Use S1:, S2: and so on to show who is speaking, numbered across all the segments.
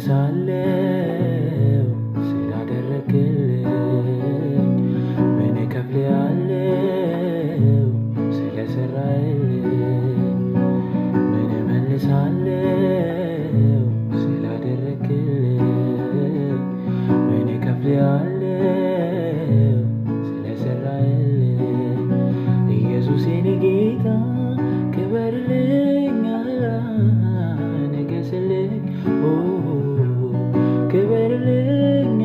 S1: እመልሳለሁ ስላደረግልኝ? ምን እከፍልሃለሁ ስለሰራህልኝ? ምን እመልሳለሁ ስላደረግልኝ? ምን እከፍልሃለሁ ስለሰራህልኝ? ኢየሱስ የኔ ጌታ ክበርልኝ፣ ንገስልኝ፣ ክበርልኝ፣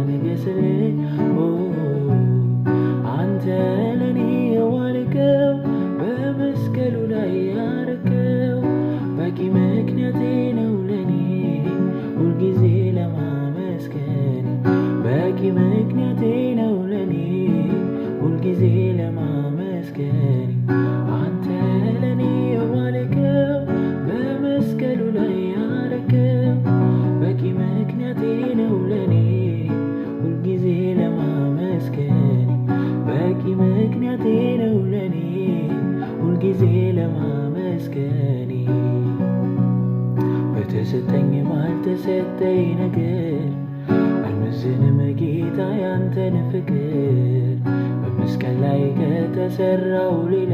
S1: ንገስልኝ። አንተ ለኔ የዋልከው በመስቀሉ ላይ ያረከው በቂ ምክንያቴ ነው ለኔ ሁልጊዜ ለማመስገን። በቂ ምክንያቴ ነው ለኔ ሁልጊዜ ለማመስገን። አንተ ለኔ የዋልከው በመስቀሉ ላይ ያረከው በቂ ምክንያቴ ነው ለኔ ሁልጊዜ ለማመስገን። በቂ ምክንያቴ ነው ለኔ ሁልጊዜ ለማመስገን። በተሰጠኝ ባልተሰጠኝ ነገር አልመዝንም ጌታ ያንተን ፍቅር። በመስቀል ላይ ከተሰራው ሌላ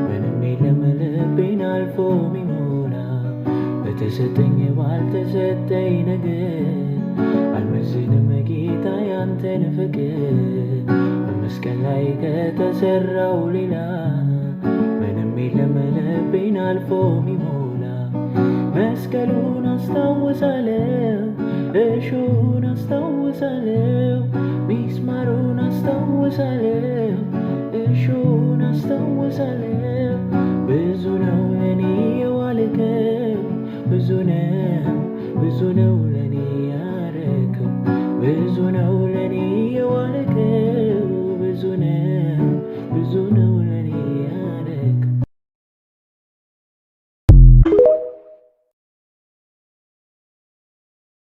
S1: ምንም የለም ልቤን አልፎ ሚሞላ። በተሰጠኝ ባልተሰጠኝ ነገር አልመዝንም ጌታ ያንተን ፍቅር። በመስቀል ላይ ከተሰራው ሌላ ምንም የለም ልቤን አልፎ ሚሞላ። መስቀሉን አስታውሳለሁ፣ እሾሁን አስታውሳለሁ፣ ሚስማሩን አስታውሳለሁ፣ እሾሁን አስታውሳለሁ። ብዙ ነው ለኔ